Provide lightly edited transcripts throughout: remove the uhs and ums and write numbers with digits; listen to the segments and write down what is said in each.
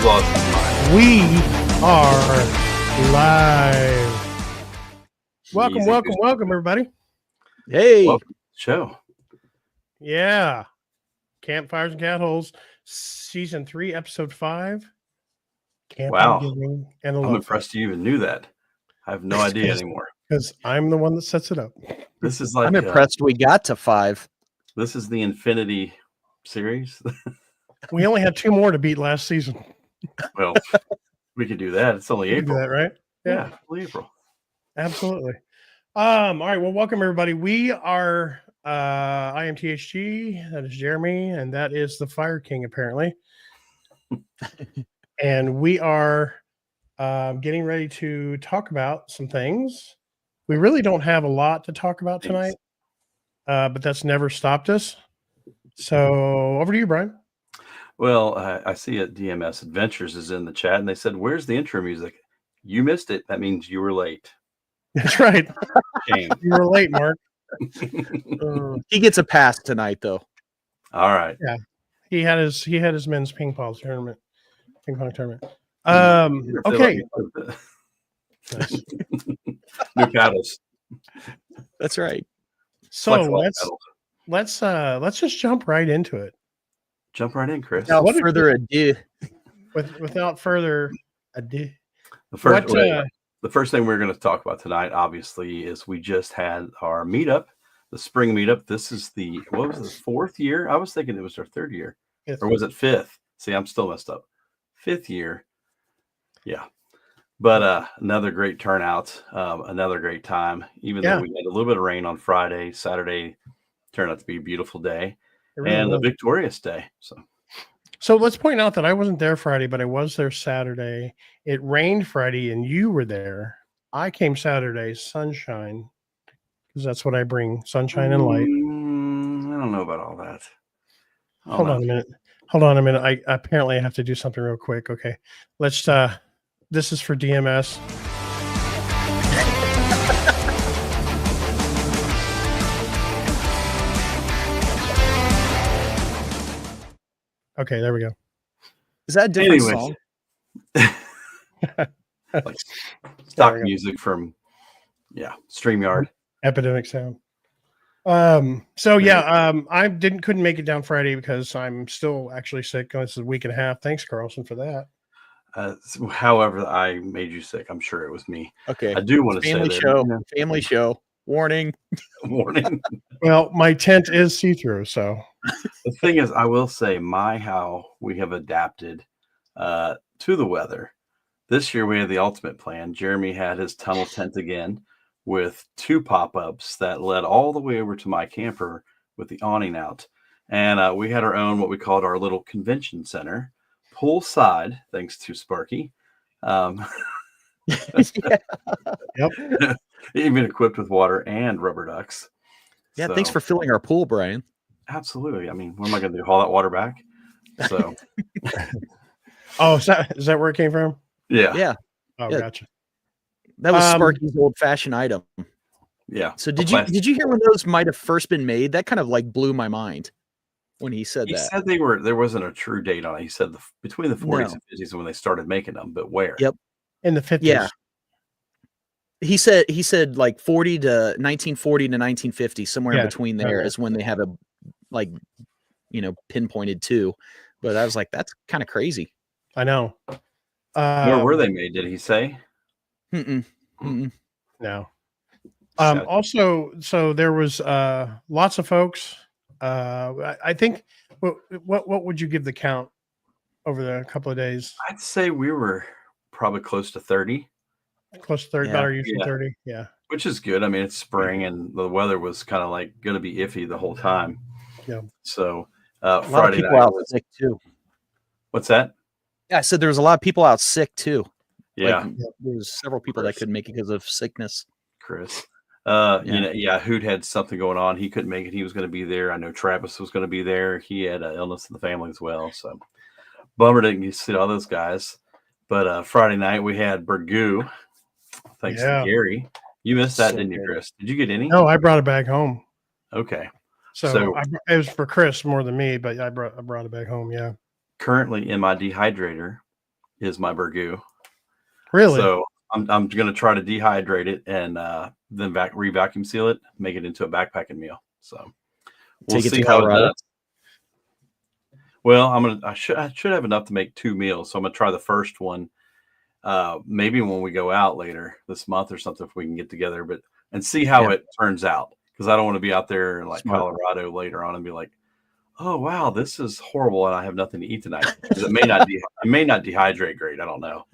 He's lost his mind. We are live. Welcome, everybody. Hey. Welcome to the show. Yeah. Campfires and Catholes, Season 3, Episode 5. Wow. Giving and I'm impressed you even knew that. I have no idea anymore. Because I'm the one that sets it up. This is like I'm impressed we got to 5. This is the Infinity series. We only had 2 more to beat last season. Well, we could do that. It's only We can do April. that, right? Yeah, only April. Absolutely. All right. Well, welcome everybody. We are I am THG. That is Jeremy, and that is the Fire King, apparently. And we are getting ready to talk about some things. We really don't have a lot to talk about tonight, but that's never stopped us. So over to you, Brian. Well, I see at DMS Adventures is in the chat, and they said, "Where's the intro music?" You missed it. That means you were late. That's right. Shame. You were late, Mark. He gets a pass tonight, though. All right. Yeah, he had his men's ping pong tournament. Okay. Nice. New paddles. That's right. So let's just jump right into it. Jump right in, Chris. Without further ado. Without further ado. The first thing we're going to talk about tonight, obviously, is we just had our meetup, the spring meetup. This is the 4th year? I was thinking it was our 3rd year. Or was it 5th? See, I'm still messed up. 5th year. Yeah. But another great turnout, another great time, even though we had a little bit of rain on Friday. Saturday turned out to be a beautiful day and a victorious day. So let's point out that I wasn't there Friday, but I was there Saturday. It rained Friday and you were there. I came Saturday, sunshine, because that's what I bring, sunshine and light. I don't know about all that. Hold on a minute. I apparently have to do something real quick. Okay. Let's this is for DMS. Okay, there we go. Is that a different song? Like stock music from StreamYard. Epidemic sound. I couldn't make it down Friday because I'm still actually sick. This is a week and a half. Thanks, Carlson, for that. However, I made you sick. I'm sure it was me. Okay. I do want to say that. Family show. Warning. Warning. Well, my tent is see-through, so. The thing is, I will say how we have adapted to the weather. This year we had the ultimate plan. Jeremy had his tunnel tent again with 2 pop-ups that led all the way over to my camper with the awning out. And we had our own, what we called our little convention center, poolside, thanks to Sparky. Yep. Even equipped with water and rubber ducks. Yeah, thanks for filling our pool, Brian. Absolutely. I mean, what am I going to do? Haul that water back? So. Oh, is that where it came from? Yeah. Yeah. Oh, yeah. Gotcha. That was Sparky's old-fashioned item. Yeah. So did you hear when those might have first been made? That kind of like blew my mind when he said that. He said there wasn't a true date on it. He said between the 40s and 50s when they started making them, but where? Yep. In the 50s. Yeah. He said like 1940 to 1950, somewhere in between there is when they have a pinpointed to. But I was like, that's kind of crazy. I know. Where were they made? Did he say? No. Also, so there was lots of folks. I think. What would you give the count over the couple of days? I'd say we were probably close to 30. Close to 30, about our usual 30. Yeah. Which is good. I mean, it's spring and the weather was kind of like going to be iffy the whole time. Yeah. So a lot Friday of people night out sick too. What's that? Yeah, I said there was a lot of people out sick too. Yeah. There was several people that couldn't make it because of sickness. Chris. Hoot had something going on. He couldn't make it. He was going to be there. I know Travis was going to be there. He had an illness in the family as well. So bummer didn't get to see all those guys. But Friday night we had Burgoo. Thanks to Gary. You missed that, didn't you, Chris? Did you get any? No, I brought it back home. Okay. So it was for Chris more than me, but I brought it back home. Yeah. Currently in my dehydrator is my burgoo. Really? So I'm going to try to dehydrate it and then re-vacuum seal it, make it into a backpacking meal. So we'll Take it see to how it Colorado. does. Well, I should have enough to make 2 meals. So I'm going to try the first one. Maybe when we go out later this month or something, if we can get together, and see how it turns out. Because I don't want to be out there in like Colorado later on and be like, oh wow, this is horrible, and I have nothing to eat tonight. Because it may not dehydrate great. I don't know.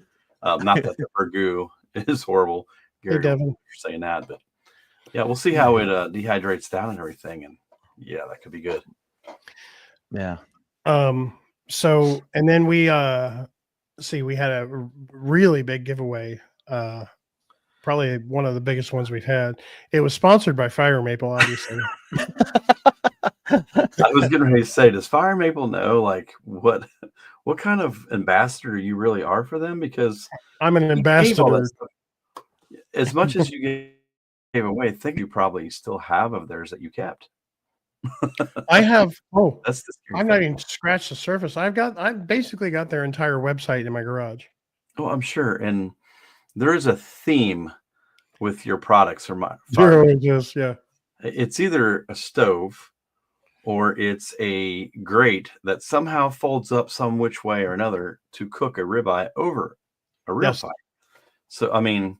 Not that the burgoo is horrible. Gary, you're saying that, but yeah, we'll see how it dehydrates down and everything, and yeah, that could be good. Yeah. So, and then we we had a really big giveaway. Probably one of the biggest ones we've had. It was sponsored by Fire Maple, obviously. I was getting ready to say, does Fire Maple know like what kind of ambassador you really are for them? Because I'm an ambassador. As much as you gave away, I think you probably still have of theirs that you kept. I have. Oh, that's the scary I'm thing. not even scratched the surface. I've basically got their entire website in my garage. Oh, I'm sure. And there is a theme with your products, or yeah. It's either a stove or it's a grate that somehow folds up some which way or another to cook a ribeye over a real fire. So, I mean,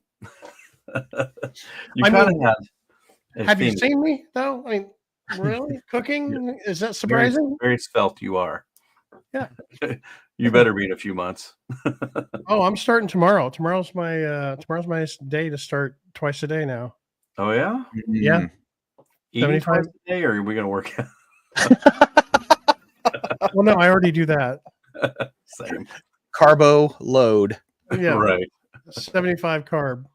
you kind of had. Have you seen me though? I mean, really cooking? Is that surprising? Very svelte you are. Yeah. You better be in a few months. Oh, I'm starting tomorrow. Tomorrow's my day to start twice a day now. Oh yeah? Yeah. 75 a day, or are we gonna work out? Well, no, I already do that. Same. Carbo load. Yeah. Right. 75 carb.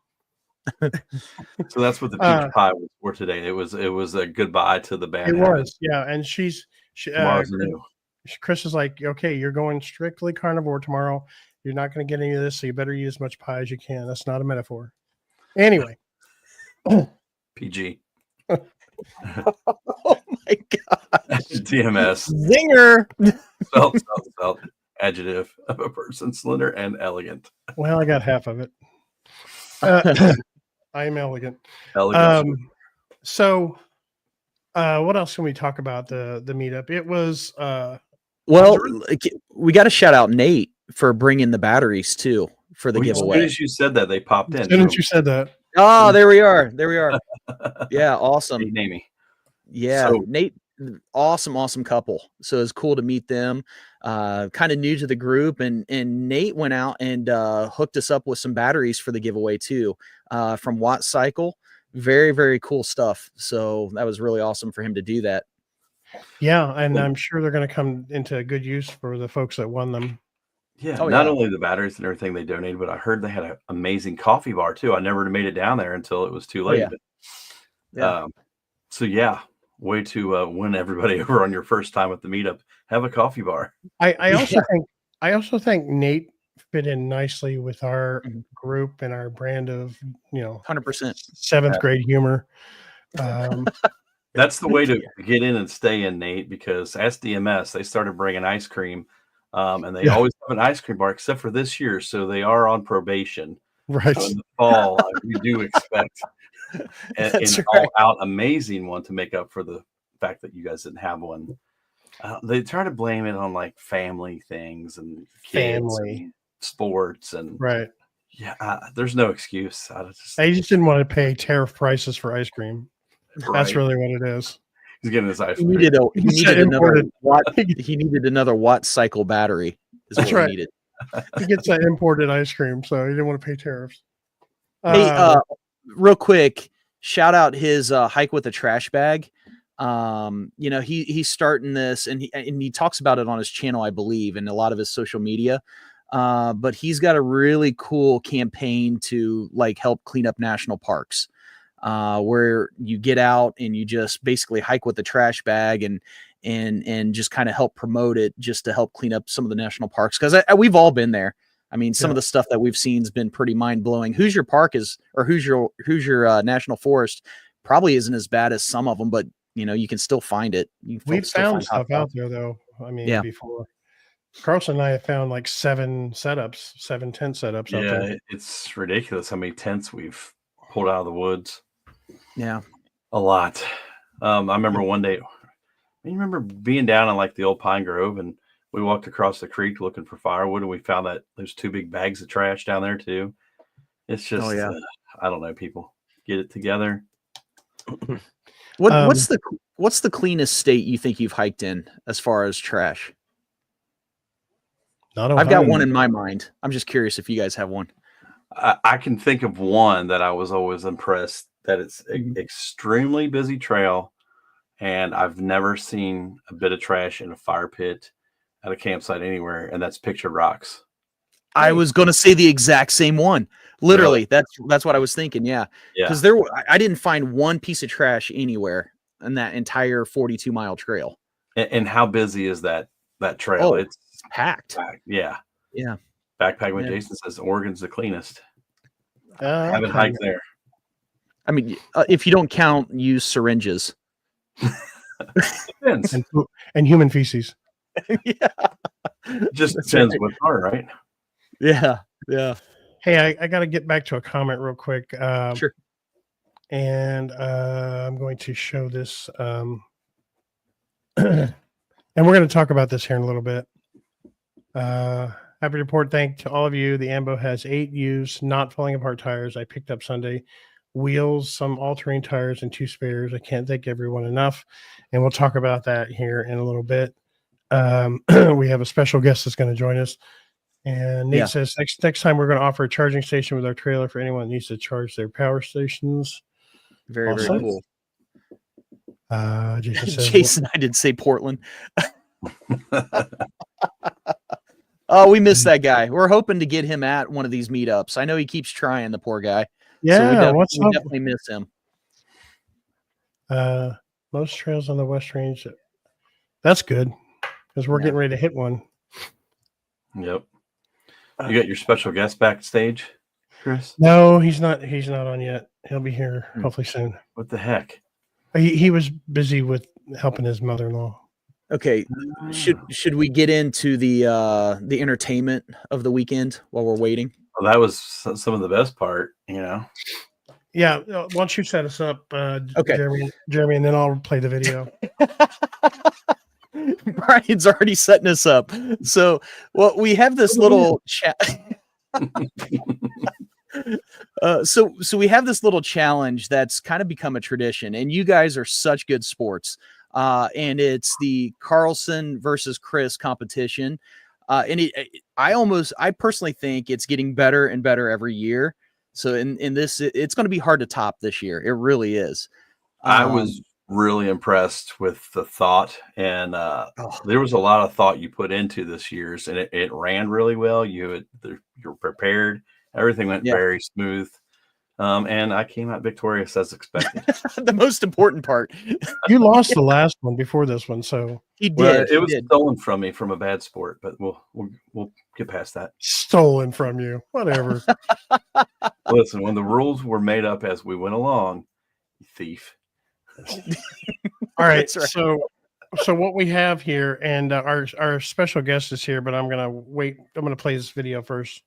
So that's what the peach pie was for today. It was a goodbye to the bad habits. Yeah. And Chris is like, okay, you're going strictly carnivore tomorrow. You're not going to get any of this, so you better eat as much pie as you can. That's not a metaphor. Anyway. PG. Oh my god. TMS. Zinger. Spelt. Adjective of a person, slender and elegant. Well, I got half of it. I am elegant. So what else can we talk about the meetup? It was well, we got to shout out Nate for bringing the batteries too for the giveaway. As soon as you said that, they popped in. As soon as you said that. Oh, there we are. Yeah, awesome. Amy. Yeah, so, Nate, awesome couple. So it's cool to meet them. Kind of new to the group, and Nate went out and hooked us up with some batteries for the giveaway too, from Watt Cycle. Very, very cool stuff. So that was really awesome for him to do that. Yeah, and I'm sure they're going to come into good use for the folks that won them. Yeah, not only the batteries and everything they donated, but I heard they had an amazing coffee bar too. I never made it down there until it was too late. So yeah, way to win everybody over on your first time at the meetup. Have a coffee bar. I also think Nate fit in nicely with our group and our brand of 100% seventh grade humor. That's the way to get in and stay in, Nate, because SDMS, they started bringing ice cream, and they always have an ice cream bar except for this year, so they are on probation. Right. So in the fall, we do expect an all-out amazing one to make up for the fact that you guys didn't have one. They try to blame it on like family things and kids and sports and there's no excuse. I just didn't want to pay tariff prices for ice cream. Right. That's really what it is. He's getting his ice cream. He needed another Watt Cycle battery. That's right. He needed. He gets that imported ice cream, so he didn't want to pay tariffs. Hey, real quick, shout out his hike with a trash bag. He's starting this, and he talks about it on his channel, I believe, and a lot of his social media. But he's got a really cool campaign to like help clean up national parks, where you get out and you just basically hike with a trash bag and just kind of help promote it, just to help clean up some of the national parks. Because we've all been there. I mean, some of the stuff that we've seen has been pretty mind blowing. Hoosier Park Hoosier National Forest probably isn't as bad as some of them, but you can still find it. We've found stuff out there though. I mean, before. Carlson and I have found like 7 tent setups out there. Yeah, it's ridiculous how many tents we've pulled out of the woods. Yeah. A lot. I remember one day, you remember being down in like the old pine grove, and we walked across the creek looking for firewood, and we found that there's 2 big bags of trash down there too. It's just, I don't know, people get it together. What's the cleanest state you think you've hiked in as far as trash? Not Ohio. I've got one in my mind. I'm just curious if you guys have one. I can think of one that I was always impressed that it's an extremely busy trail, and I've never seen a bit of trash in a fire pit at a campsite anywhere, and that's Picture Rocks. I was going to say the exact same one. Literally, really? That's what I was thinking. Yeah, because I didn't find one piece of trash anywhere in that entire 42-mile trail. And how busy is that trail? Oh, it's packed. Yeah. Backpack when Jason says Oregon's the cleanest. I haven't hiked there. I mean, if you don't count used syringes. Depends. And human feces. Yeah. Just depends what part, right? Yeah. Hey, I got to get back to a comment real quick. Sure. And I'm going to show this. And we're going to talk about this here in a little bit. Happy to report, thank to all of you. The AMBO has 8 used, not falling apart tires I picked up Sunday. Wheels, some all-terrain tires, and 2 spares. I can't thank everyone enough. And we'll talk about that here in a little bit. We have a special guest that's going to join us. And Nate says, next time we're going to offer a charging station with our trailer for anyone that needs to charge their power stations. Very, awesome. very cool. Jason, I did say Portland. Oh, we missed that guy. We're hoping to get him at one of these meetups. I know he keeps trying, the poor guy. Yeah, so we definitely miss him. Most trails on the West Range. That's good because we're getting ready to hit one. Yep. You got your special guest backstage, Chris? No, he's not on yet. He'll be here hopefully soon. What the heck? He was busy with helping his mother-in-law. Okay, should we get into the entertainment of the weekend while we're waiting? Well, that was some of the best part, you know. Yeah, once you set us up, okay, Jeremy, and then I'll play the video. Brian's already setting us up. So, well, we have this little chat. So we have this little challenge that's kind of become a tradition, and you guys are such good sports. And it's the Carlson versus Chris competition. And I personally think it's getting better and better every year. So in this, it's going to be hard to top this year. It really is. I was really impressed with the thought, and there was a lot of thought you put into this year's, and it ran really well. You're prepared. Everything went very smooth. And I came out victorious as expected. The most important part. You lost the last one before this one, so he did. Well, it was stolen from me from a bad sport, but we'll get past that. Stolen from you, whatever. Listen, when the rules were made up as we went along, you thief. All right, so what we have here, and our special guest is here, but I'm gonna wait. I'm gonna play this video first.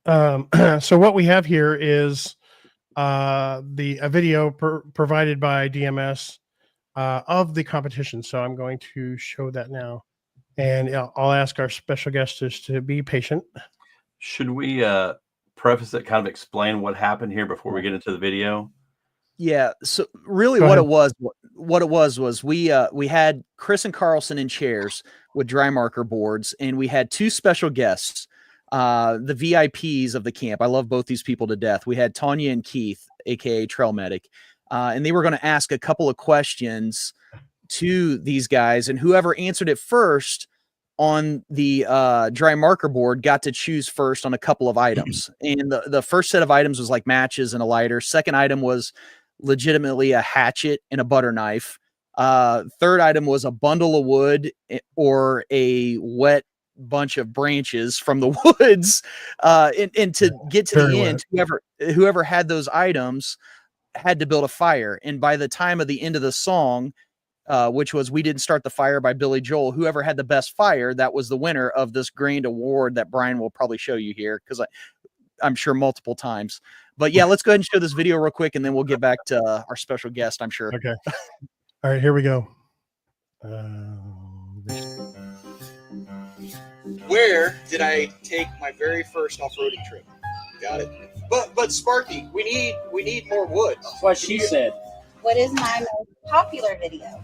So what we have here is a video provided by DMS of the competition. So I'm going to show that now, and I'll ask our special guests to be patient. Should we preface it, kind of explain what happened here before we get into the video? Yeah. So really, what it was we had Chris and Carlson in chairs with dry marker boards, and we had 2 special guests. The VIPs of the camp. I love both these people to death. We had Tanya and Keith, aka Trail Medic, and they were going to ask a couple of questions to these guys, and whoever answered it first on the dry marker board got to choose first on a couple of items. And the first set of items was like matches and a lighter. Second item was legitimately a hatchet and a butter knife. Third item was a bundle of wood or a wet bunch of branches from the woods. And to get to the end, whoever had those items had to build a fire. And by the time of the end of the song, which was We Didn't Start the Fire by Billy Joel. Whoever had the best fire, that was the winner of this grand award that Brian will probably show you here, because I'm sure multiple times. But yeah, let's go ahead and show this video real quick, and then we'll get back to our special guest, I'm sure. Okay. All right, here we go. Where did I take my very first off-roading trip? Got it. But Sparky, we need more wood. That's what she said. What is my most popular video?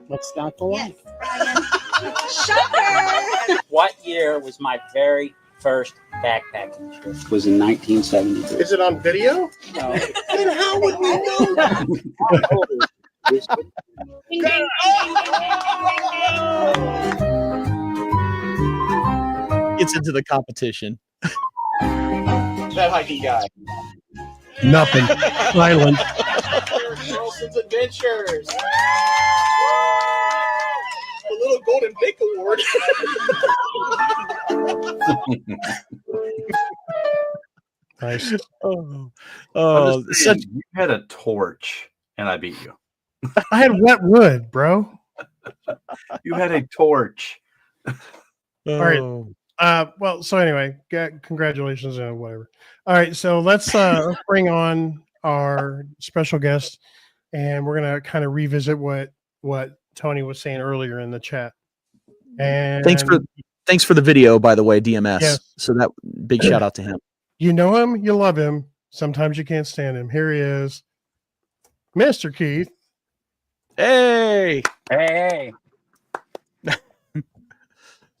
What's not the one? Yes, Shocker! What year was my very first backpacking trip? It was in 1973. Is it on video? No. Then how would we know that? Gets into the competition. That hiking guy. Nothing. Silent. Carlson's Adventures. The little Golden Pick Award. Nice. You had a torch and I beat you. I had wet wood, bro. You had a torch. All right. Well, so anyway, congratulations and whatever. All right, so let's bring on our special guest, and we're gonna kind of revisit what Tony was saying earlier in the chat. And thanks for the video, by the way, DMS. Yes. So that big shout out to him. You know him, you love him. Sometimes you can't stand him. Here he is, Mr. Keith. Hey. Hey.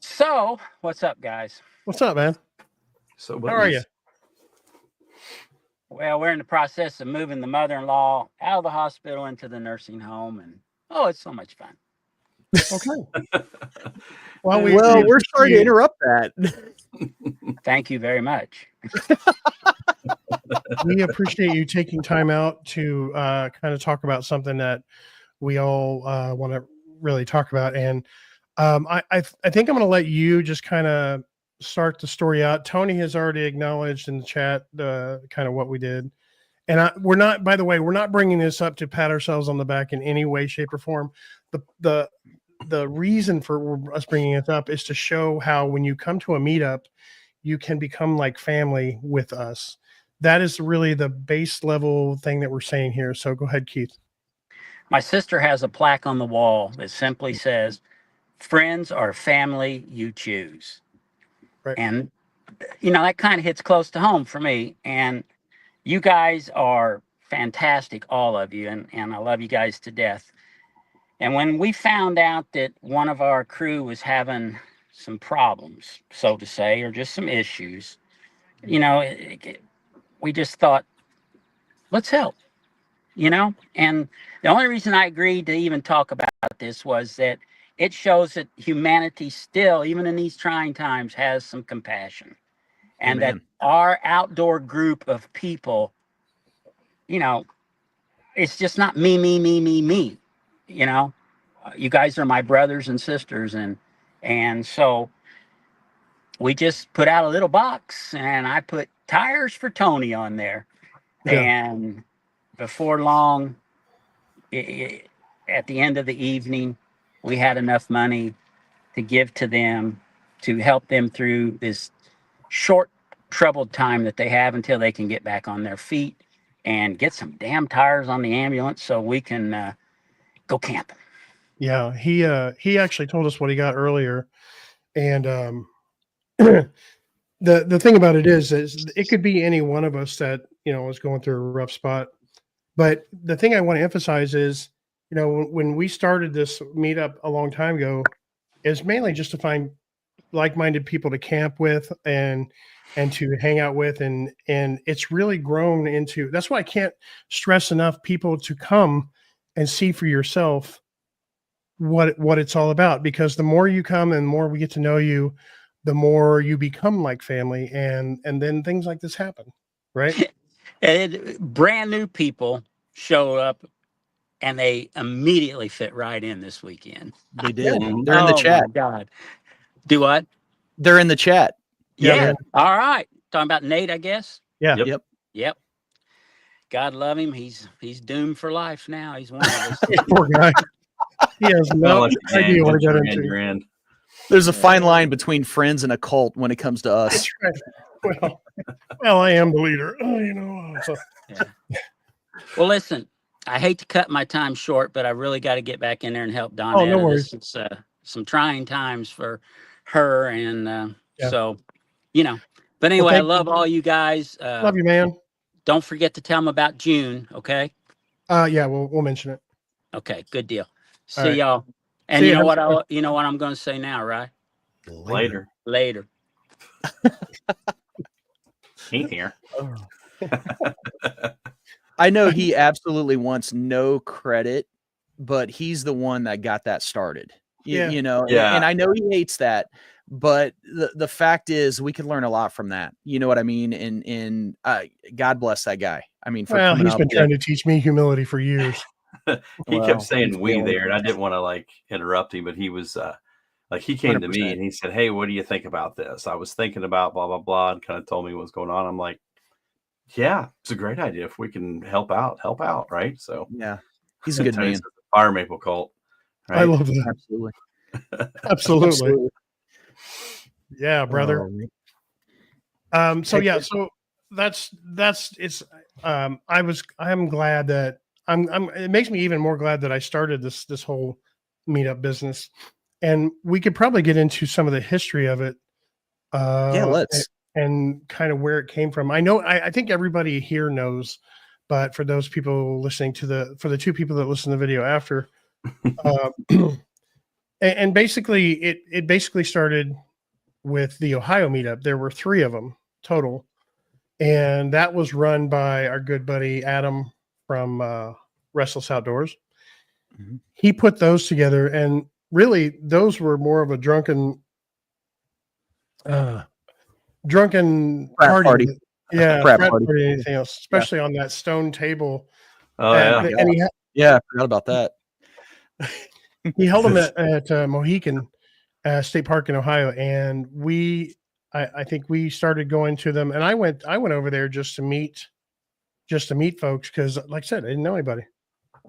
So, what's up, guys? What's up, man? So How are you? Well, we're in the process of moving the mother-in-law out of the hospital into the nursing home, and it's so much fun. Okay. Well, we're sorry to interrupt that. Thank you very much. We appreciate you taking time out to kind of talk about something that we all want to really talk about. And I think I'm going to let you just kind of start the story out. Tony has already acknowledged in the chat kind of what we did. And we're not, by the way, we're not bringing this up to pat ourselves on the back in any way, shape, or form. The reason for us bringing it up is to show how when you come to a meetup, you can become like family with us. That is really the base level thing that we're saying here. So go ahead, Keith. My sister has a plaque on the wall that simply says, "Friends are family you choose." Right. And, that kind of hits close to home for me. And you guys are fantastic, all of you. And I love you guys to death. And when we found out that one of our crew was having some problems, so to say, or just some issues, we just thought, let's help, And the only reason I agreed to even talk about this was that it shows that humanity still, even in these trying times, has some compassion. And Amen. that our outdoor group of people, it's just not me. You guys are my brothers and sisters. And so we just put out a little box, and I put tires for Tony on there. Yeah. And before long, at the end of the evening, we had enough money to give to them to help them through this short, troubled time that they have until they can get back on their feet and get some damn tires on the ambulance so we can go camping. Yeah, he actually told us what he got earlier, and the thing about it is it could be any one of us that is going through a rough spot. But the thing I want to emphasize is, when we started this meetup a long time ago, is mainly just to find like-minded people to camp with and to hang out with, and it's really grown into. That's why I can't stress enough people to come and see for yourself what it's all about, because the more you come and the more we get to know you, the more you become like family, and then things like this happen, right? Brand new people show up and they immediately fit right in this weekend. They did. They're in the chat. My God. Do what? They're in the chat. Yeah. All right. Talking about Nate, I guess. Yeah. Yep. God love him. He's doomed for life now. He's one of us. Poor guy. He has no idea what he got into. There's a fine line between friends and a cult when it comes to us. That's right. Well, I am the leader. You know. So. Yeah. Well, listen, I hate to cut my time short, but I really got to get back in there and help Donna. Oh, no worries. It's some trying times for her, and so, you know. But anyway, I love all you guys. Love you, man. Don't forget to tell them about June, okay? Yeah, we'll mention it. Okay, good deal. See right. y'all. And you know what I'm going to say now, right? Later. Ain't here. I know he absolutely wants no credit, but he's the one that got that started. You know, and I know he hates that, but the fact is we could learn a lot from that. You know what I mean? And God bless that guy. I mean, he's been trying to teach me humility for years. He kept saying we there, and I didn't want to like interrupt him, but he was like, he came 100%. To me and he said, "Hey, what do you think about this?" I was thinking about blah, blah, blah, and kind of told me what's going on. I'm like, yeah, it's a great idea. If we can help out, right? So yeah, he's a good man. Fire Maple cult. Right? I love that. Absolutely. Absolutely. Yeah, brother. So that's it's I'm glad that it makes me even more glad that I started this whole meetup business, and we could probably get into some of the history of it. Let's and kind of where it came from. I think everybody here knows, but for those people listening for the two people that listen to the video after, and basically it basically started with the Ohio meetup. There were 3 of them total. And that was run by our good buddy Adam from Restless Outdoors. Mm-hmm. He put those together, and really those were more of a drunken party. Yeah, frat party, anything else, especially on that stone table. Oh, I forgot about that. He held them at Mohican State Park in Ohio, and I think we started going to them, and I went over there just to meet folks, because like I said, I didn't know anybody.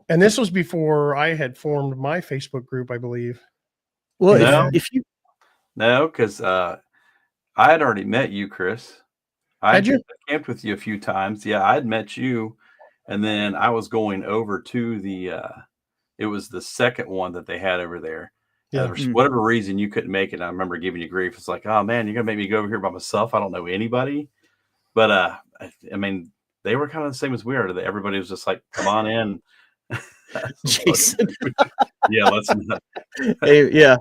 And this was before I had formed my Facebook group, I believe. Well, because I had already met you, Chris. I camped with you a few times. Yeah, I had met you, and then I was going over to it was the second one that they had over there. Yeah. For whatever reason, you couldn't make it. I remember giving you grief. It's like, oh man, you're gonna make me go over here by myself. I don't know anybody. But I mean, they were kind of the same as we are. Everybody was just like, come on in. Jason. Yeah, let's. Yeah.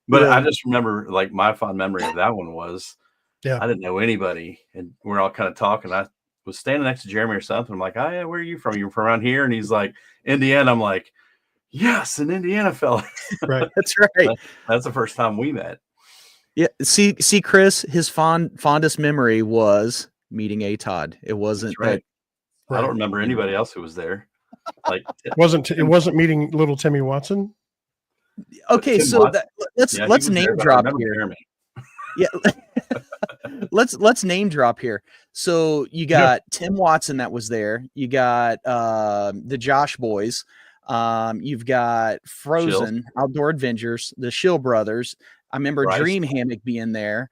But I just remember, like, my fond memory of that one was, I didn't know anybody, and we're all kind of talking. I was standing next to Jeremy or something. I'm like, oh yeah, where are you from? You're from around here? And he's like, Indiana. I'm like, yes, an Indiana fella. Right. That's right. That's the first time we met. Yeah. See, Chris, his fondest memory was meeting A. Todd. It wasn't right. I don't remember anybody else who was there. Like it wasn't meeting little Timmy Watson. Okay, so let's name drop here. Yeah. let's name drop here. So you got Tim Watson that was there. You got the Josh boys. You've got Frozen Outdoor Adventures, the Shill brothers. I remember Bryce. Dream Hammock being there.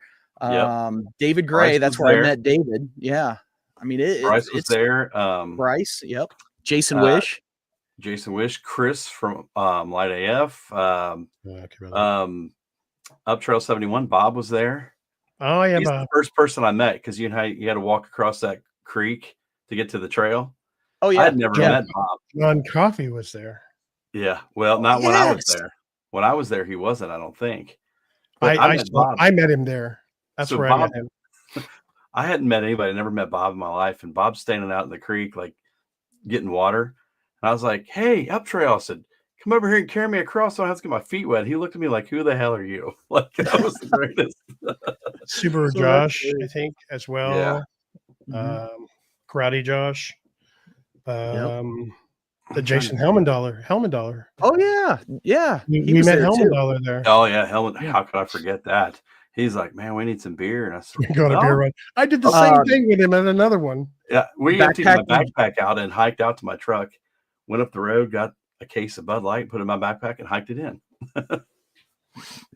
David Gray, that's where I met David. Yeah. I mean, Bryce was there. Bryce, yep. Jason Wish, Chris from Light AF, Up Trail 71. Bob was there. Oh yeah, he's the first person I met, because you had to walk across that creek to get to the trail. Oh yeah, I had never met Bob. John Coffey was there. Yeah, well, not when I was there. When I was there, he wasn't. I don't think. But I met him there. That's where I met him. I hadn't met anybody. I never met Bob in my life, and Bob's standing out in the creek, like getting water. And I was like, "Hey, Up Trail!" I said, "Come over here and carry me across. So I don't have to get my feet wet." He looked at me like, "Who the hell are you?" Like, that was the greatest. Super Josh, I think, as well. Yeah. Karate Josh. The Jason Helmendaller. Oh yeah. We met Helmendaller there. Oh yeah, How could I forget that? He's like, "Man, we need some beer." And I said, "We got a beer run." I did the same thing with him at another one. Yeah, we emptied my backpack out and hiked out to my truck, went up the road, got a case of Bud Light, put it in my backpack, and hiked it in.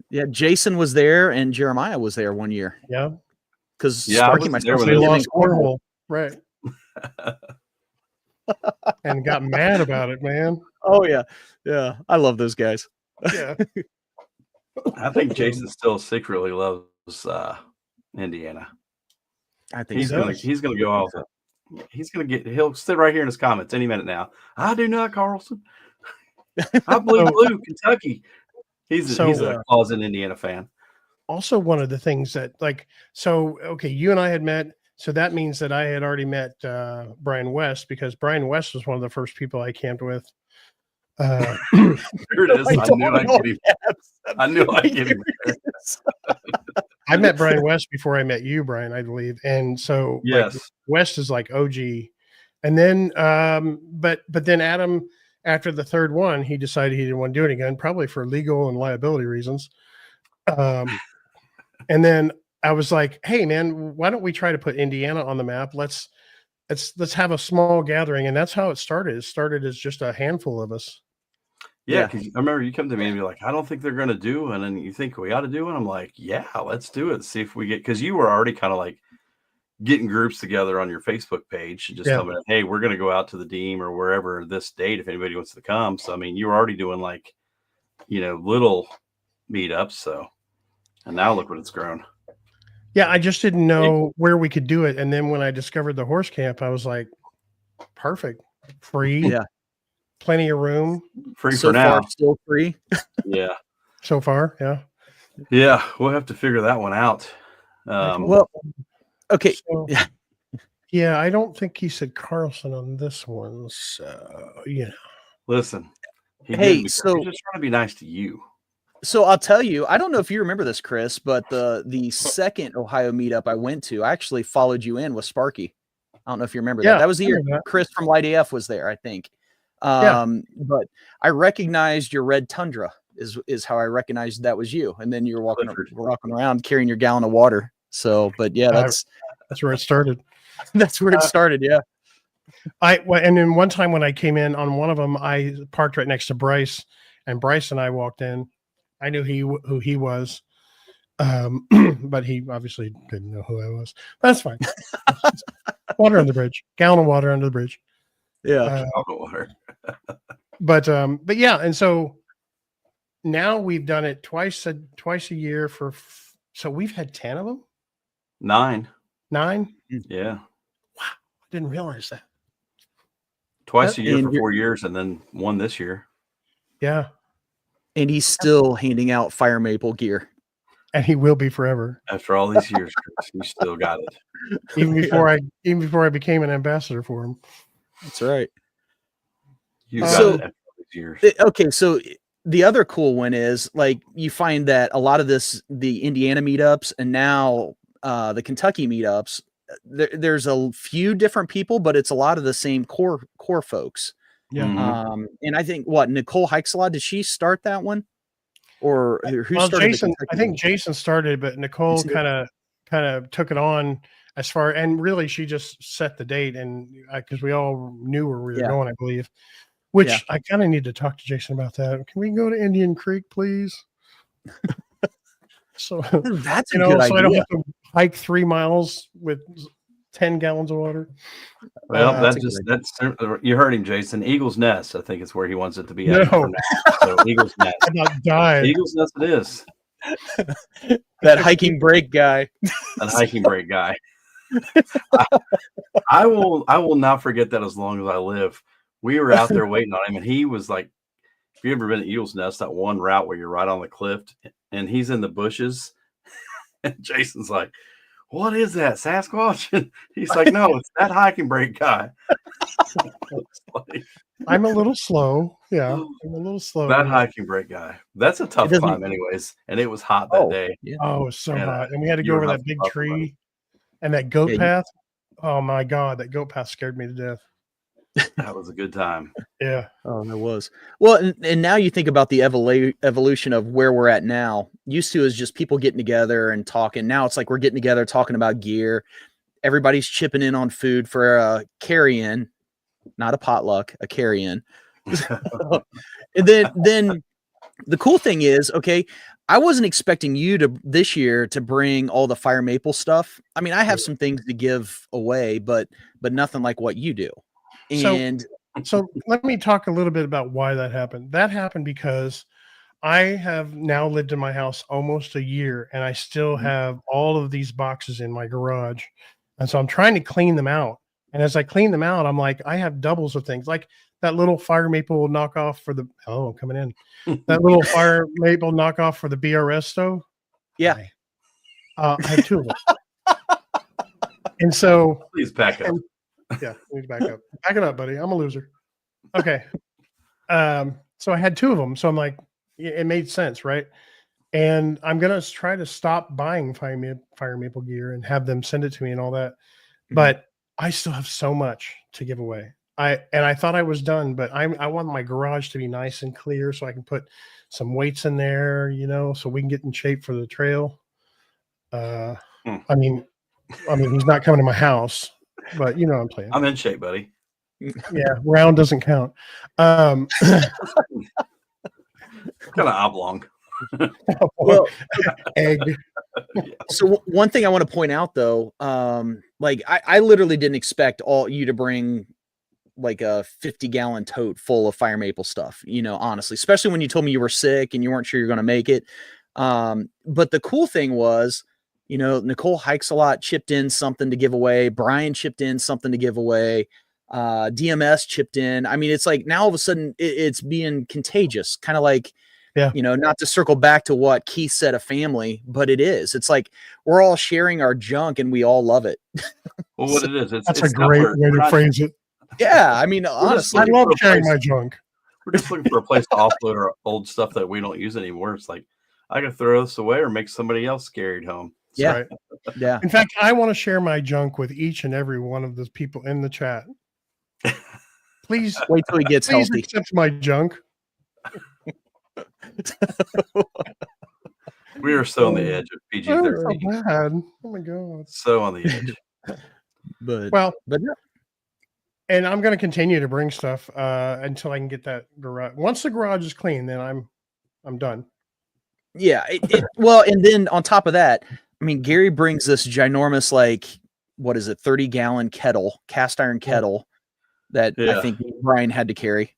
Yeah, Jason was there and Jeremiah was there one year. Yeah. Because Yeah, I Sparky was myself there when They they lost cornhole. Right. And got mad about it, man. Oh yeah. Yeah. I love those guys. Yeah. I think Jason still secretly loves Indiana. I think He's gonna go off. He'll sit right here in his comments any minute now. I do not, Carlson. I believe blue, Kentucky. He's a closet Indiana fan. Also, one of the things that okay, you and I had met, so that means that I had already met Brian West, because Brian West was one of the first people I camped with. There it is. I knew I'd get him there. I met Brian West before I met you, Brian, I believe. And so yes, West is like OG. And then but then Adam, after the third one, he decided he didn't want to do it again, probably for legal and liability reasons. And then I was like, hey man, why don't we try to put Indiana on the map? Let's have a small gathering. And that's how it started. It started as just a handful of us. Yeah, because I remember you come to me and be like, I don't think they're going to do, and then you think we ought to do it. I'm like, yeah, let's do it. See if we get, because you were already kind of like getting groups together on your Facebook page and just telling me, hey, we're going to go out to the Deem or wherever this date if anybody wants to come. So I mean, you were already doing like, little meetups. So, and now look what it's grown. Yeah, I just didn't know where we could do it, and then when I discovered the horse camp, I was like, perfect, free. Yeah. Plenty of room. Free so for now. Far, still free. Yeah. So far, yeah. Yeah, we'll have to figure that one out. Well, okay. So, yeah, I don't think he said Carlson on this one. So, Listen. Hey, so he's just trying to be nice to you. So I'll tell you, I don't know if you remember this, Chris, but the second Ohio meetup I went to, I actually followed you in with Sparky. I don't know if you remember that. That was the year Chris from Light AF was there, I think. But I recognized your red Tundra is how I recognized that was you. And then you're walking around carrying your gallon of water. So, but yeah, that's where it started. That's where it started. Yeah. And then one time when I came in on one of them, I parked right next to Bryce, and Bryce and I walked in. I knew who he was. But he obviously didn't know who I was. That's fine. Water on the bridge, gallon of water under the bridge. Yeah. Water. But yeah, and so now we've done it twice a year so we've had 10 of them. 9. Wow, Yeah. I didn't realize that. Twice a year for 4 years, and then one this year. Yeah. And he's still handing out fire maple gear. And he will be forever. After all these years, Chris, he still got it. Even before I became an ambassador for him. That's right. You got it after all these years. Okay, so the other cool one is like you find that a lot of the Indiana meetups and now the Kentucky meetups, there's a few different people, but it's a lot of the same core folks. Yeah. Mm-hmm. And I think Nicole Hikes a lot. Did she start that one? Or who started Jason? I think Jason started, but Nicole kind of took it on and really she just set the date, and because we all knew where we were going, I believe. Which I kind of need to talk to Jason about that. Can we go to Indian Creek, please? So that's a good idea. So I don't have to hike 3 miles with 10 gallons of water. Well, that's you heard him, Jason. Eagle's Nest, I think it's where he wants it to be. No. For now. So Eagle's Nest. I'm not dying. Eagle's Nest it is. That hiking break guy. That hiking break guy. I will not forget that as long as I live. We were out there waiting on him, and he was like, if you've ever been at Eagle's Nest, that one route where you're right on the cliff, and he's in the bushes, and Jason's like, what is that, Sasquatch? And he's like, no, it's that hiking break guy. I'm a little slow. Yeah, I'm a little slow. That hiking break guy. That's a tough climb anyways. And it was hot that day. Yeah. Oh, it was so hot. And we had to go over that big tree and that goat path. Oh my God, that goat path scared me to death. That was a good time. Yeah. Oh, it was. Well, and now you think about the evolution of where we're at now. Used to is just people getting together and talking. Now it's like we're getting together talking about gear. Everybody's chipping in on food for a carry-in, not a potluck, a carry-in. And then the cool thing is, okay, I wasn't expecting you to this year to bring all the fire maple stuff. I mean, I have some things to give away, but nothing like what you do. And so let me talk a little bit about why that happened. That happened because I have now lived in my house almost a year, and I still have all of these boxes in my garage. And so I'm trying to clean them out. And as I clean them out, I'm like, I have doubles of things, like that little fire maple knockoff for the coming in. That little fire maple knockoff for the BRS stove. Yeah. I have 2 of them. And so please back up. Yeah, need to back up. Back it up, buddy. I'm a loser. Okay. So I had 2 of them. So I'm like, it made sense, right? And I'm gonna try to stop buying fire maple gear and have them send it to me and all that. But I still have so much to give away. I thought I was done, but I want my garage to be nice and clear so I can put some weights in there, so we can get in shape for the trail. I mean, he's not coming to my house, but you know what I'm saying. I'm in shape, buddy. Yeah, round doesn't count. Kind of oblong. Well, egg. So one thing I want to point out though, like I literally didn't expect you to bring like a 50-gallon tote full of fire maple stuff, honestly, especially when you told me you were sick and you weren't sure you're going to make it. But the cool thing was, Nicole hikes a lot, chipped in something to give away. Brian chipped in something to give away. DMS chipped in. I mean, it's like now all of a sudden it's being contagious, kind of like, not to circle back to what Keith said, a family, but it is. It's like we're all sharing our junk and we all love it. Well, what it is, that's a great way to phrase it. Yeah, I mean, honestly, I love sharing my junk. We're just looking for a place to offload our old stuff that we don't use anymore. It's like I can throw this away or make somebody else carry it home. Yeah, right. Yeah. In fact, I want to share my junk with each and every one of those people in the chat. Please wait till he gets healthy. Accept my junk. We are so on the edge of PG-13. So bad. Oh my god. So on the edge. but yeah. And I'm going to continue to bring stuff until I can get that garage. Once the garage is clean, then I'm done. Yeah. Well, and then on top of that, I mean, Gary brings this ginormous, like, what is it, 30-gallon kettle, cast iron kettle that I think Brian had to carry.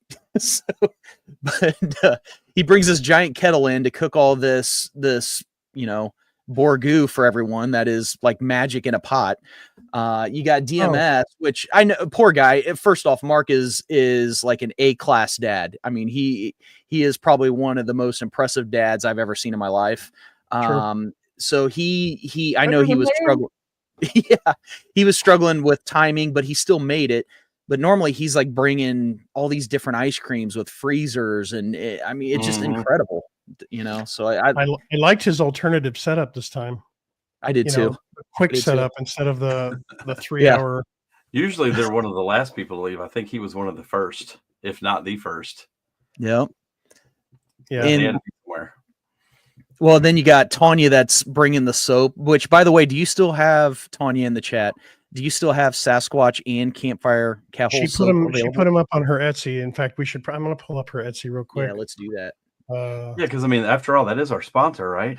But he brings this giant kettle in to cook all this, Borgoo for everyone. That is like magic in a pot. You got DMS, which I know, poor guy. First off, Mark is like an A-class dad. I mean, he is probably one of the most impressive dads I've ever seen in my life. So he I know he was struggling. Yeah, he was struggling with timing, but he still made it. But normally he's like bringing all these different ice creams with freezers, and it's just incredible, So I liked his alternative setup this time. I did too. Quick setup instead of the 3-hour. Usually they're one of the last people to leave. I think he was one of the first, if not the first. Yeah. Yeah. And, well, then you got Tanya that's bringing the soap, which, by the way, do you still have, Tanya in the chat, do you still have Sasquatch and Campfire Catholes? She put them up on her Etsy. In fact, I'm going to pull up her Etsy real quick. Yeah, let's do that. Yeah, because, after all, that is our sponsor, right?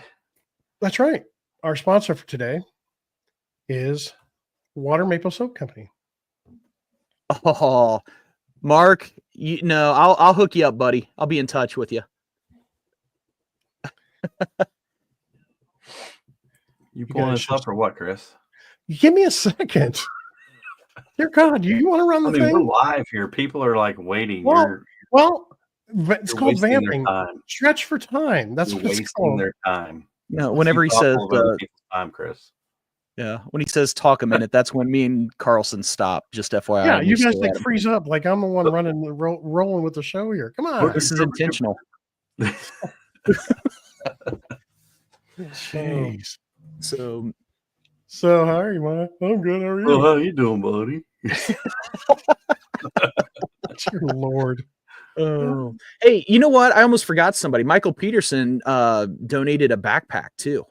That's right. Our sponsor for today is Water Maple Soap Company. Oh, Mark, I'll hook you up, buddy. I'll be in touch with you. You pulling this up or what, Chris? Give me a second. Dear God, you want to run the thing? We're live here. People are like waiting. Well, it's called vamping. Stretch for time. That's what it's called. Their time. No, whenever he says time, Chris. Yeah, when he says talk a minute, that's when me and Carlson stop. Just FYI. Yeah, you guys freeze up like I'm the one running rolling with the show here. Come on, this is intentional. Jeez. So how are you, man? I'm good. How are you? Well, how you doing, buddy? Dear Lord. Oh, hey, you know what? I almost forgot somebody. Michael Peterson donated a backpack too.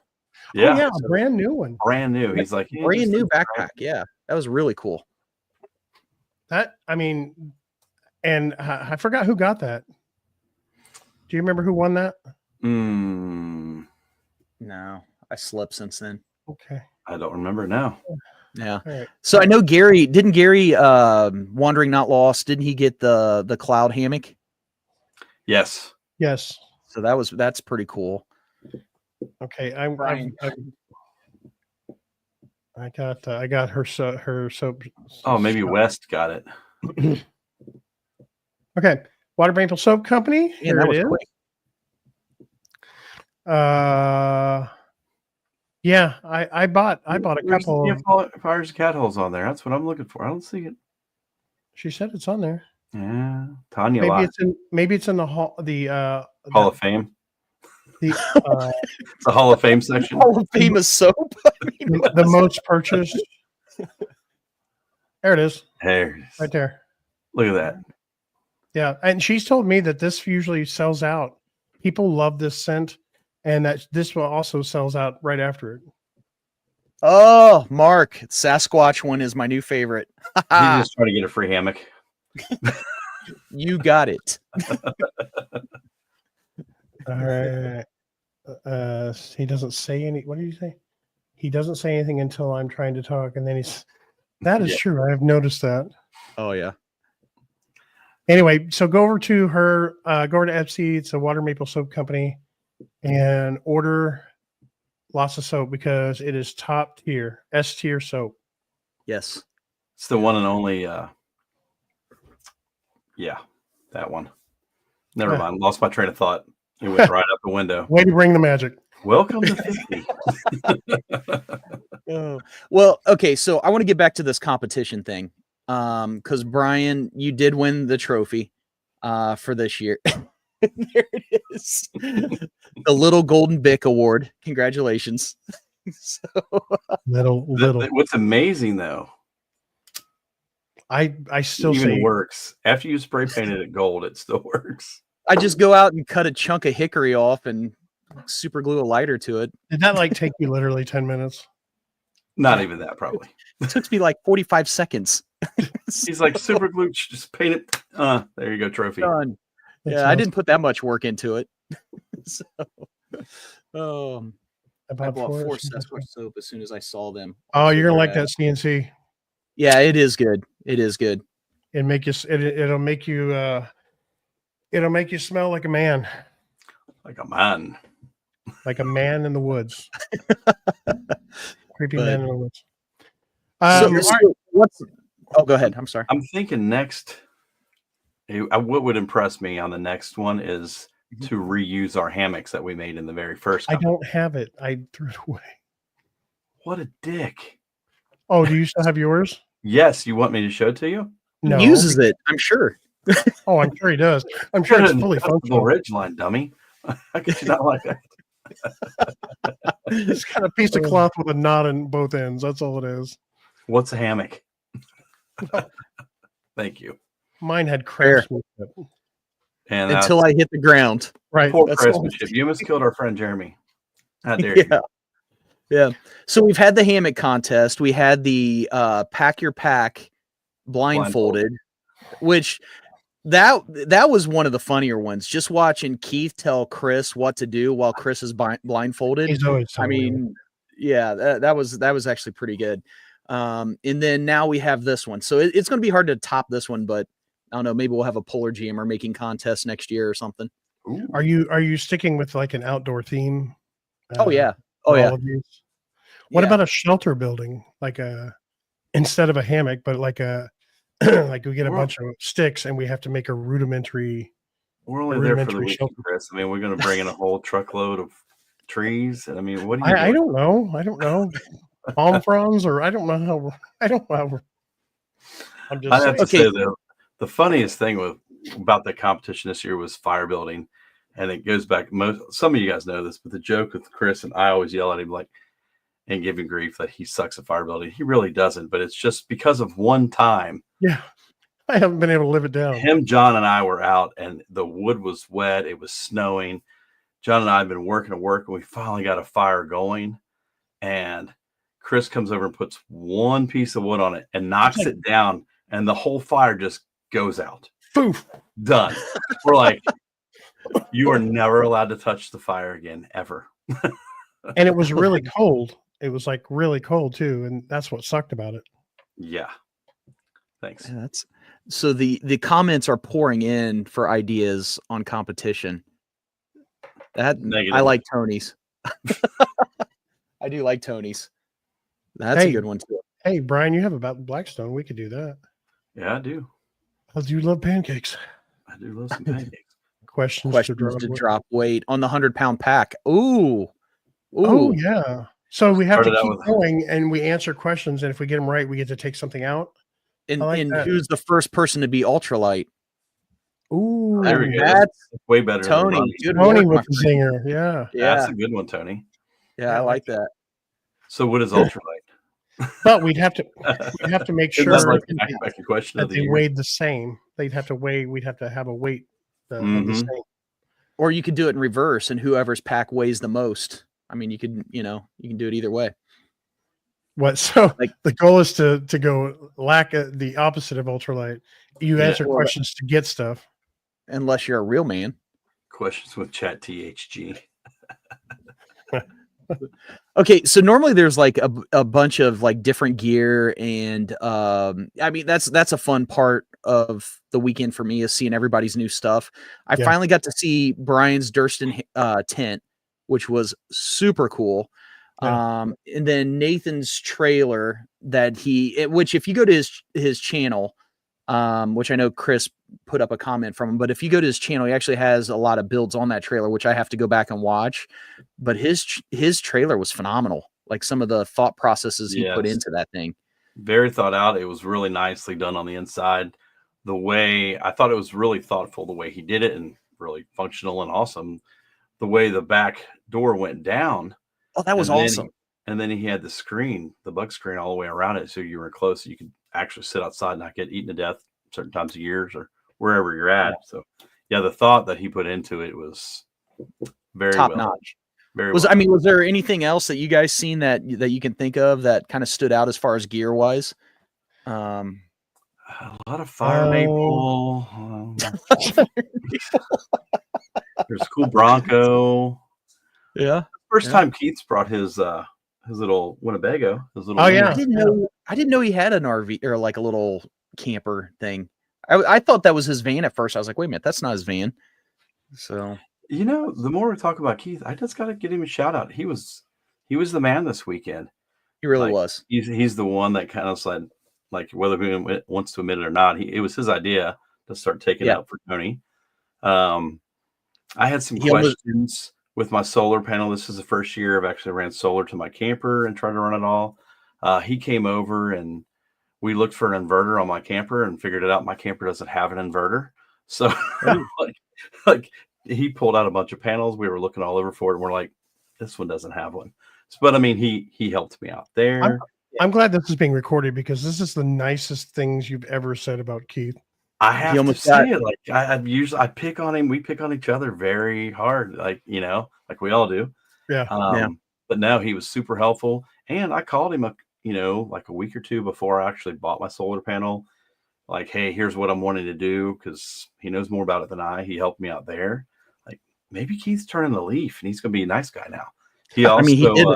Yeah, a brand new one. Brand new. He's like brand new backpack. Yeah, that was really cool. That And I forgot who got that. Do you remember who won that? No, I slept since then. Okay. I don't remember now. Yeah. Right. So I know Gary, Wandering Not Lost, didn't he get the cloud hammock? Yes. Yes. So that's pretty cool. Okay. Brian. I got her soap. Oh, maybe West got it. Okay. Water Maple Soap Company. Here it is. Quick. Yeah, I bought a couple. Fires and cat holes on there. That's what I'm looking for. I don't see it. She said it's on there. Yeah, Tanya. Maybe it's in the Hall of Fame. The Hall of Fame section. Hall of Fame of soap. The most purchased. There it is. There it is. Right there. Look at that. Yeah, and she's told me that this usually sells out. People love this scent, and that this one also sells out right after it. Oh, Mark, Sasquatch one is my new favorite. He's just trying to get a free hammock. You got it. All right. He doesn't say any. What did you say? He doesn't say anything until I'm trying to talk, and then he's. That is true. I have noticed that. Oh yeah. Anyway, so go over to her. Go over to Etsy. It's a Water Maple Soap Company, and order lots of soap because it is top tier, S tier soap. Yes. It's the one and only. Yeah, that one. Never mind. Lost my train of thought. It went right out the window. Way to bring the magic. Welcome to 50. Well, okay, so I want to get back to this competition thing. Because Brian, you did win the trophy for this year. There it is. The Little Golden Bic Award. Congratulations. Little. What's amazing though, I still even say works. After you spray painted it gold, it still works. I just go out and cut a chunk of hickory off and super glue a lighter to it. Did that take you literally 10 minutes? Not even that, probably. It took me like 45 seconds. He's like, super glue, just paint it. There you go, trophy. Done. Yeah, I didn't put that much work into it. So, I bought 4 Sasquatch soap as soon as I saw them. Oh, you're gonna like that CNC. Yeah, it is good. It is good. It'll make you smell like a man. Like a man. Like a man in the woods. Creepy man in the woods. Go ahead. I'm sorry. I'm thinking next. What would impress me on the next one is to reuse our hammocks that we made in the very first. I don't have it. I threw it away. What a dick. Oh, do you still have yours? Yes. You want me to show it to you? No. He uses it, I'm sure. Oh, I'm sure he does. I'm sure it's fully functional. Ridgeline, dummy. How could you not like that? It's got a piece of cloth with a knot in both ends. That's all it is. What's a hammock? Thank you. Mine had craftsmanship. And until I hit the ground. Right. Poor craftsmanship. You almost killed our friend Jeremy. How dare you? Yeah. So we've had the hammock contest. We had the pack your pack blindfolded. Which that was one of the funnier ones. Just watching Keith tell Chris what to do while Chris is blindfolded. He's always that was actually pretty good. And then now we have this one. So it's going to be hard to top this one, but I don't know. Maybe we'll have a Polar Jammer making contest next year or something. Ooh. Are you sticking with like an outdoor theme? Oh yeah. What about a shelter building, like instead of a hammock, but like like we get a bunch of sticks and we have to make a rudimentary. We're only there for the weekend, Chris. I mean, we're going to bring in a whole truckload of trees. And I mean, what do you? I don't know. Palm fronds, or I don't know how. I'm just. I have to say though, the funniest thing about the competition this year was fire building, and it goes back. Some of you guys know this, but the joke with Chris and I always yell at him and give him grief that he sucks at fire building. He really doesn't, but it's just because of one time. Yeah, I haven't been able to live it down. Him, John, and I were out, and the wood was wet. It was snowing. John and I have been working, and we finally got a fire going, and Chris comes over and puts one piece of wood on it and knocks it down, and the whole fire just goes out. Poof. Done. We're like, you are never allowed to touch the fire again, ever. And it was really cold. It was like really cold too, and that's what sucked about it. Yeah. Thanks. Yeah, so the comments are pouring in for ideas on competition. I like Tony's. I do like Tony's. That's a good one too. Hey, Brian, you have about Blackstone. We could do that. Yeah, I do. Oh, do you love pancakes? I do love some pancakes. Questions to drop weight on the 100-pound pack. Ooh. Oh, yeah. So we have to keep going and we answer questions. And if we get them right, we get to take something out. And who's the first person to be ultralight? Ooh, there we go. That's way better. Tony. Tony with the zinger. Yeah. That's a good one, Tony. Yeah, I like that. So what is ultralight? But we'd have to make sure that they weighed the same. They'd have to weigh. We'd have to have a weight of the same. Or you could do it in reverse, and whoever's pack weighs the most. I mean, you can do it either way. What? So the goal is to go the opposite of ultralight. You answer questions to get stuff. Unless you're a real man. Questions with Chat THG. Okay, so normally there's like a bunch of like different gear, and I mean that's a fun part of the weekend for me is seeing everybody's new stuff. I finally got to see Brian's Durston tent, which was super cool. And then Nathan's trailer which if you go to his channel, which I know Chris put up a comment from him, but if you go to his channel, he actually has a lot of builds on that trailer, which I have to go back and watch. But his trailer was phenomenal. Like some of the thought processes he put into that thing. Very thought out. It was really nicely done on the inside. The way I thought it was really thoughtful, the way he did it, and really functional and awesome. The way the back door went down. Oh, that was awesome. And then he had the screen, the bug screen all the way around it. So you were close. So you could actually sit outside and not get eaten to death certain times of years or wherever you're at. So yeah, the thought that he put into it was very top notch. I mean, was there anything else that you guys seen that you can think of that kind of stood out as far as gear wise? A lot of fire maple. There's a cool Bronco. Yeah. First time Keith's brought his little Winnebago. I didn't know he had an RV or like a little camper thing. I thought that was his van at first. I was like, wait a minute, that's not his van. So the more we talk about Keith, I just got to give him a shout out. He was the man this weekend. He really was. He's the one that kind of said, like, whether he wants to admit it or not, it was his idea to start taking out for Tony. I had some questions with my solar panel. This is the first year I've actually ran solar to my camper and tried to run it all. He came over and we looked for an inverter on my camper and figured it out. My camper doesn't have an inverter. So like he pulled out a bunch of panels. We were looking all over for it. And we're like, this one doesn't have one. But I mean, he helped me out there. I'm glad this is being recorded because this is the nicest things you've ever said about Keith. I have to say it. Like I pick on him. We pick on each other very hard. Like, like we all do. Yeah. But no, he was super helpful. And I called him like a week or two before I actually bought my solar panel. Like, hey, here's what I'm wanting to do. Cause he knows more about it than I. He helped me out there. Like maybe Keith's turning the leaf and he's going to be a nice guy now. He also,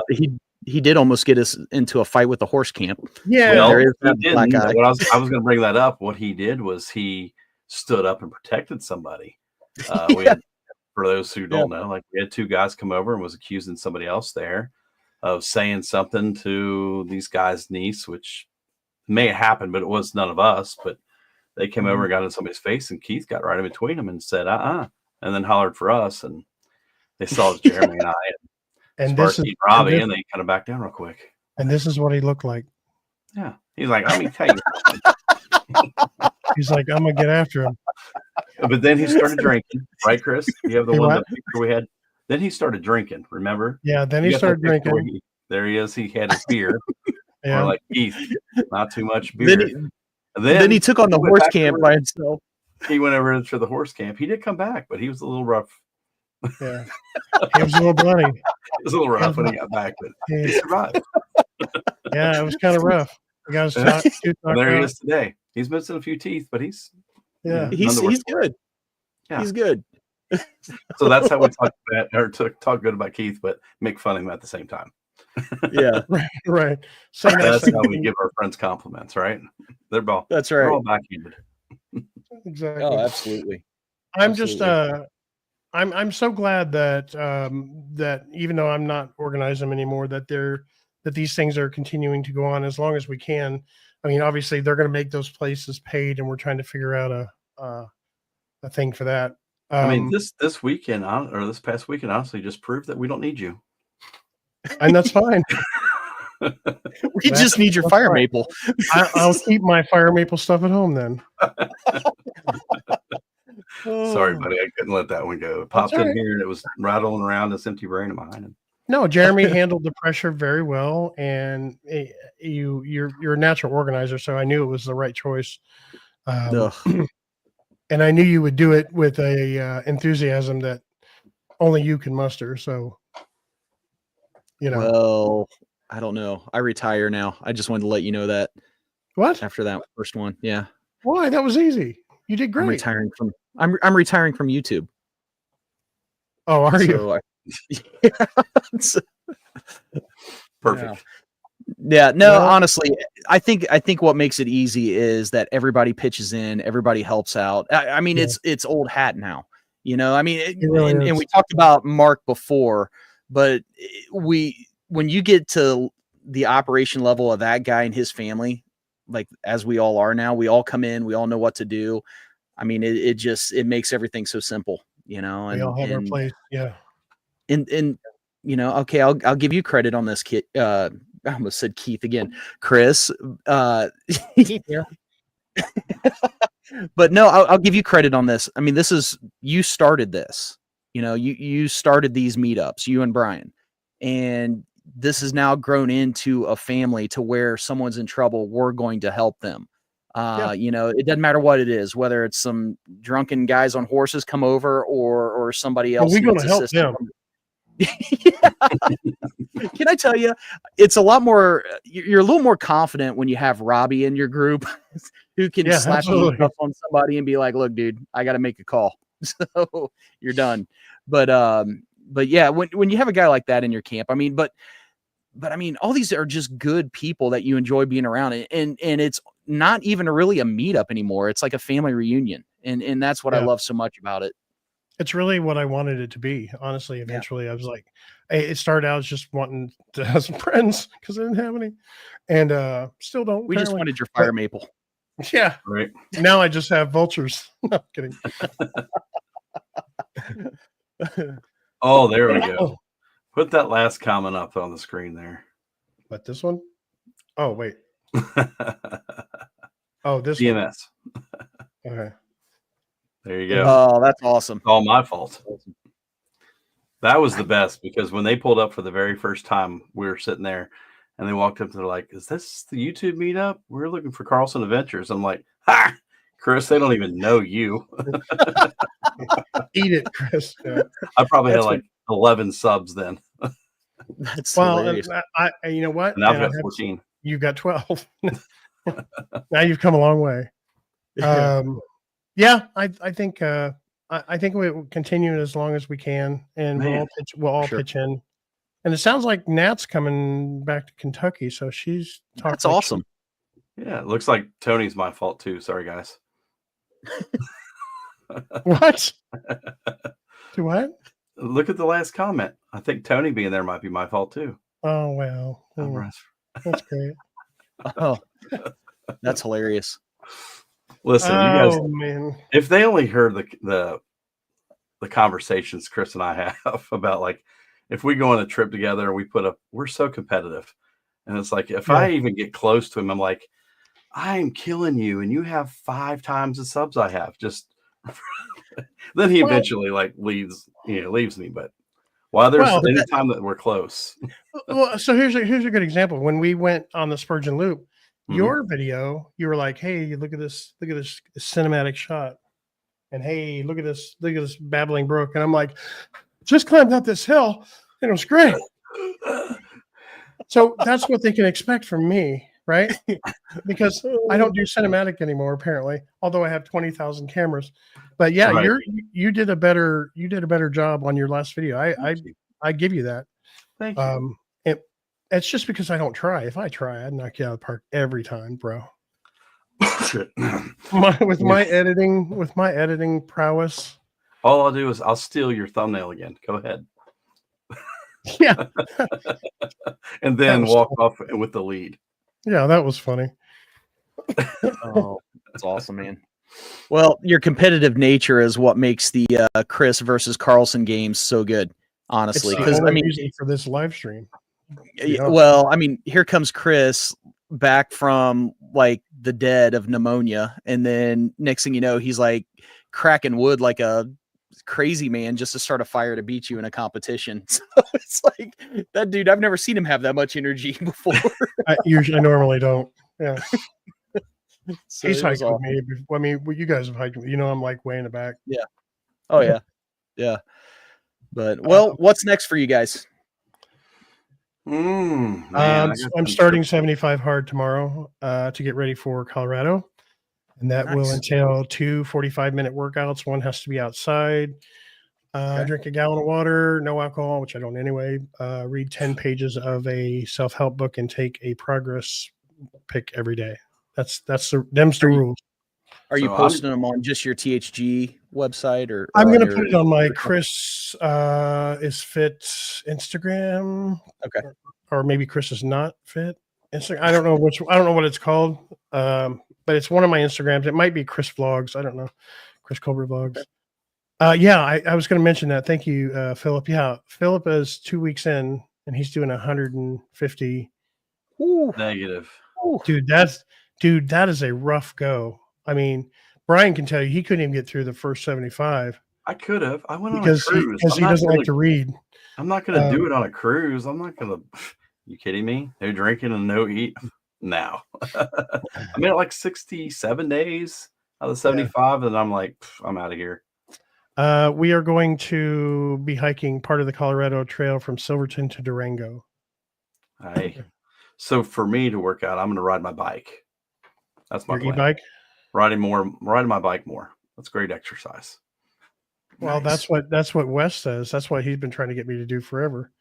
he did almost get us into a fight with the horse camp. Yeah, well, he didn't. I was going to bring that up. What he did was he stood up and protected somebody. We had, for those who don't know, like we had two guys come over and was accusing somebody else there of saying something to these guys' niece, which may have happened, but it was none of us. But they came over and got in somebody's face, and Keith got right in between them and said, and then hollered for us, and they saw it was Jeremy and I. And Sparky and Robbie, and they kind of backed down real quick. And this is what he looked like. Yeah. He's like, let me tell you. He's like, I'm going to get after him. But then he started drinking. Right, Chris? You have the one that picture we had? Then he started drinking, remember? Yeah, then he started drinking. There he is. He had his beer. We're like, Keith, not too much beer. Then he took on the horse camp by himself. He went over to the horse camp. He did come back, but he was a little rough. Yeah, he was a little bloody. It was a little rough when he got back, but he survived. Yeah, it was kind of rough. The guy was there he is today. He's missing a few teeth, but he's Yeah. He's good. Yeah. He's good. So that's how we talk bad or talk good about Keith, but make fun of him at the same time. Yeah. Right. Say nice That's things. how we give our friends compliments, right? That's They're right. all backhanded. Exactly. Oh, absolutely. I'm just I'm so glad that that even though I'm not organizing them anymore, that these things are continuing to go on as long as we can. I mean, obviously they're going to make those places paid, and we're trying to figure out a thing for that. I mean, this weekend or this past weekend honestly just proved that we don't need you. And that's fine. We just need your fire maple. I'll keep my fire maple stuff at home then. Sorry, buddy. I couldn't let that one go. It popped in here and it was rattling around this empty brain of mine. No, Jeremy handled the pressure very well, and you're a natural organizer, so I knew it was the right choice. And I knew you would do it with a enthusiasm that only you can muster. So, Well, I don't know. I retire now. I just wanted to let you know that. What? After that first one, yeah. Why? That was easy. You did great. I'm retiring from YouTube. Oh, are you? Perfect. Yeah, no, honestly, I think what makes it easy is that everybody pitches in, everybody helps out. I mean, it's old hat now, I mean, and we talked about Mark before, but when you get to the operation level of that guy and his family, like as we all are now, we all come in, we all know what to do. I mean, it makes everything so simple, and we all have our place. Yeah. And okay, I'll give you credit on this, kid. I almost said Keith again, Chris. Keith here. But no, I'll give you credit on this. I mean, you started this. You started these meetups, you and Brian, and this has now grown into a family to where someone's in trouble, we're going to help them. It doesn't matter what it is, whether it's some drunken guys on horses come over or somebody else. We're going to help them. Can I tell you, it's a lot more, you're a little more confident when you have Robbie in your group who can slap stuff on somebody and be like, look, dude, I got to make a call. So you're done. But yeah, when you have a guy like that in your camp, I mean, but I mean, all these are just good people that you enjoy being around, and it's not even really a meetup anymore. It's like a family reunion. And that's what I love so much about it. It's really what I wanted it to be. Honestly, eventually I was like, it started out as just wanting to have some friends because I didn't have any, and still don't. We just wanted your fire maple. Yeah. Right. Now I just have vultures. No, I'm kidding. Oh, there we go. Put that last comment up on the screen there. But this one? Oh, wait. Oh, this DMS. Okay. There you go. Oh, that's awesome. All my fault. That was the best because when they pulled up for the very first time, we were sitting there and they walked up and they're like, is this the YouTube meetup? We're looking for Carlson Adventures. I'm like, ha, Chris, they don't even know you. Eat it, Chris. Yeah. I probably had like 11 subs then. That's hilarious. You know what? And I've got 14. You've got 12. Now you've come a long way. Yeah, I think I think we will continue as long as we can, and we'll all pitch in. And it sounds like Nat's coming back to Kentucky, so she's talking. That's awesome. Yeah, it looks like Tony's my fault too. Sorry, guys. What? To what? Look at the last comment. I think Tony being there might be my fault too. Oh well, that's great. Oh, that's hilarious. Listen, you guys, man. If they only heard the conversations Chris and I have about like if we go on a trip together and we're so competitive, and it's like if I even get close to him, I'm like, I am killing you, and you have 5 times the subs I have. Just then he eventually like leaves me. But while there's any time that we're close, well, so here's a good example. When we went on the Spurgeon Loop, your video, you were like, "Hey, look at this cinematic shot," and "Hey, look at this babbling brook," and I'm like, "Just climbed up this hill, and it was great." So that's what they can expect from me. right? Because I don't do cinematic anymore, apparently, although I have 20,000 cameras. But yeah, Right. you did a better job on your last video. I give you that. Thank you. It's just because I don't try. If I try, I'd knock you out of the park every time, bro. Shit. With my editing prowess. All I'll do is I'll steal your thumbnail again. Go ahead. Yeah. And then walk off with the lead. Yeah, that was funny. Oh, that's awesome, man. Well, your competitive nature is what makes the Chris versus Carlson games so good, honestly. Because I mean, reason for this live stream. Yeah. Well, I mean, here comes Chris back from like the dead of pneumonia, and then next thing you know, he's like cracking wood like a crazy man just to start a fire to beat you in a competition. So it's like that dude. I've never seen him have that much energy before. I normally don't. Yeah. So he's hiking with me. I mean, you guys have hiked with me. You know, I'm like way in the back. Yeah. Oh yeah. Yeah. But well, what's next for you guys? Man, I'm starting 75 hard tomorrow to get ready for Colorado, and that will entail 2 45-minute workouts. One has to be outside. Drink a gallon of water, no alcohol, which I don't anyway. Read 10 pages of a self-help book and take a progress pic every day. Them's the rules. Are you posting them on just your THG website, or I'm going to put it on my Chris is fit Instagram? Okay. Or maybe Chris is not fit Instagram. I don't know what it's called. But it's one of my Instagrams. It might be Chris Vlogs. I don't know. Chris Colbert Vlogs. Yeah, I was going to mention that. Thank you, Philip. Yeah, Philip is 2 weeks in, and he's doing 150. Ooh. Negative. Dude, that is a rough go. I mean, Brian can tell you he couldn't even get through the first 75. I could have. I went on a cruise. Because he doesn't like to read. I'm not going to do it on a cruise. I'm not going to. You kidding me? They're drinking and no eat now. I'm at like 67 days out of the 75, and I'm like, I'm out of here. We are going to be hiking part of the Colorado Trail from Silverton to Durango. So for me to work out, I'm going to ride my bike. That's my plan. E-bike? Riding my bike more. That's great exercise. Well, that's what Wes says. That's what he's been trying to get me to do forever.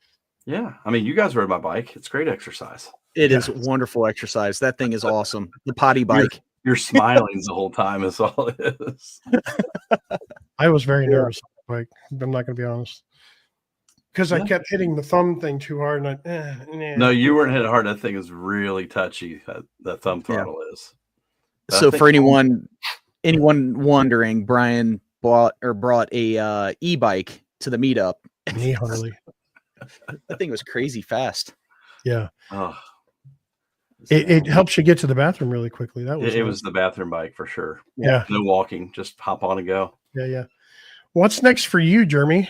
Yeah. I mean, you guys ride my bike. It's great exercise. It is wonderful exercise. That thing is awesome. The potty bike. You're smiling the whole time is all it is. I was very nervous. Like, I'm not going to be honest. Because I kept hitting the thumb thing too hard. And No, you weren't hitting hard. That thing is really touchy. That thumb throttle is. But so for anyone wondering, Brian brought a e-bike to the meetup. Knee Harley. That thing was crazy fast. Yeah. Oh, it helps you get to the bathroom really quickly. That was it was the bathroom bike for sure. Yeah. No walking, just hop on and go. Yeah. What's next for you, Jeremy?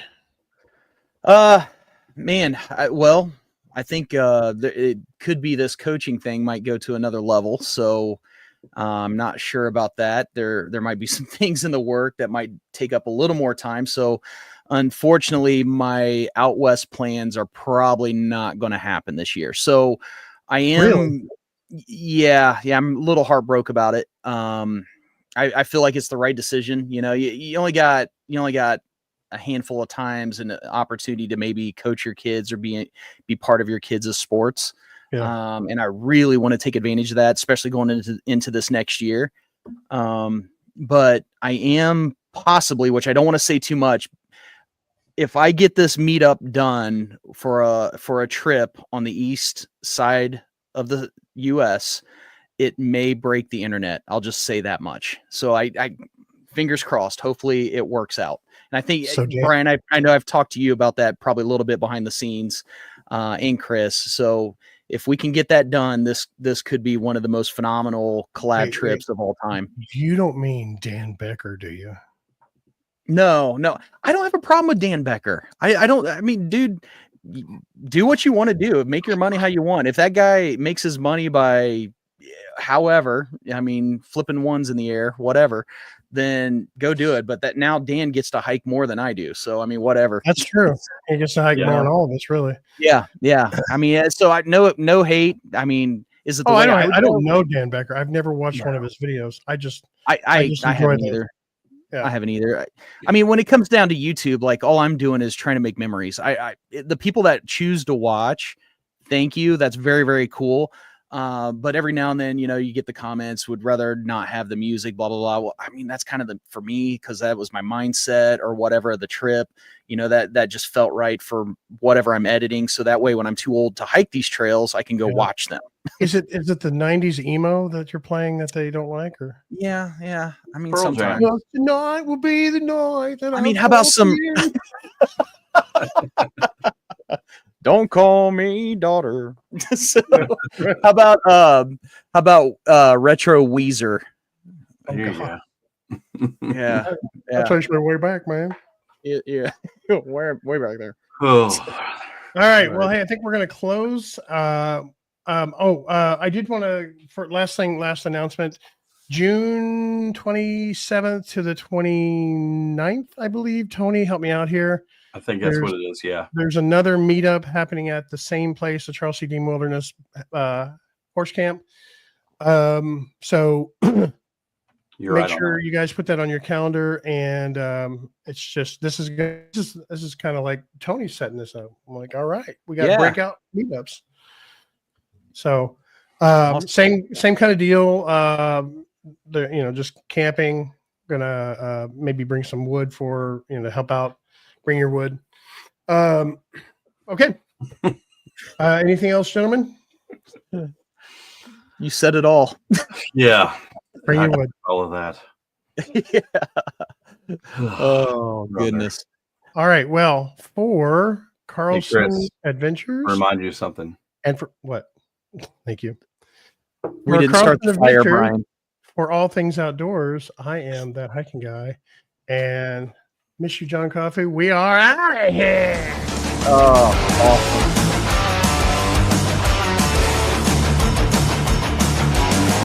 Man, I think it could be this coaching thing might go to another level. So I'm not sure about that. There might be some things in the work that might take up a little more time. So unfortunately, my out west plans are probably not going to happen this year. So I am, I'm a little heartbroken about it. I feel like it's the right decision. You know, you only got a handful of times and an opportunity to maybe coach your kids or be part of your kids' sports. Yeah. And I really want to take advantage of that, especially going into this next year. But I am possibly, which I don't want to say too much, if I get this meetup done for a trip on the east side of the US, it may break the internet. I'll just say that much. So I fingers crossed, hopefully it works out. And I think, Brian, I know I've talked to you about that probably a little bit behind the scenes, and Chris. So if we can get that done, this could be one of the most phenomenal collab trips of all time. You don't mean Dan Becker, do you? No, I don't have a problem with Dan Becker. I mean, dude, do what you want to do. Make your money how you want. If that guy makes his money by however, I mean, flipping ones in the air, whatever, then go do it. But that now Dan gets to hike more than I do. So, I mean, whatever. That's true. He gets to hike more than all of us, really. Yeah. I mean, so I no hate. I mean, Is it the Oh, way I don't know Dan Becker. I've never watched one of his videos. I haven't either. Yeah. I haven't either. I mean, when it comes down to YouTube, like all I'm doing is trying to make memories. The people that choose to watch, thank you. That's very, very cool. But every now and then, you know, you get the comments, would rather not have the music, blah, blah, blah. Well, I mean, that's kind of for me, because that was my mindset or whatever, the trip, you know, that just felt right for whatever I'm editing. So that way, when I'm too old to hike these trails, I can go watch them. Is it the 90s emo that you're playing that they don't like, or? Yeah. I mean, Pearl sometimes. Jam. Tonight will be the night that I mean, how about some? Don't call me daughter. So, how about retro Weezer? There you go. Yeah. That takes me way back, man. Yeah. way back there. Oh. All right. Well, hey, I think we're gonna close. I did want to, for last announcement, June 27th to the 29th, I believe. Tony, help me out here. I think that's what it is. Yeah. There's another meetup happening at the same place, the Charles C. Dean Wilderness Horse Camp. So make sure you guys put that on your calendar. And it's just, this is kind of like Tony setting this up. I'm like, all right, we got breakout meetups. So awesome. same kind of deal. Just camping. Gonna maybe bring some wood for to help out. Bring your wood. Okay. Anything else, gentlemen? You said it all. Yeah. Bring your wood. All of that. Yeah. Oh goodness. All right. Well, for Carlson Adventures, remind you of something. And for what? Thank you. We didn't start the fire, Brian. For all things outdoors, I am that hiking guy, and miss you, John Coffey. We are out of here. Oh, awesome.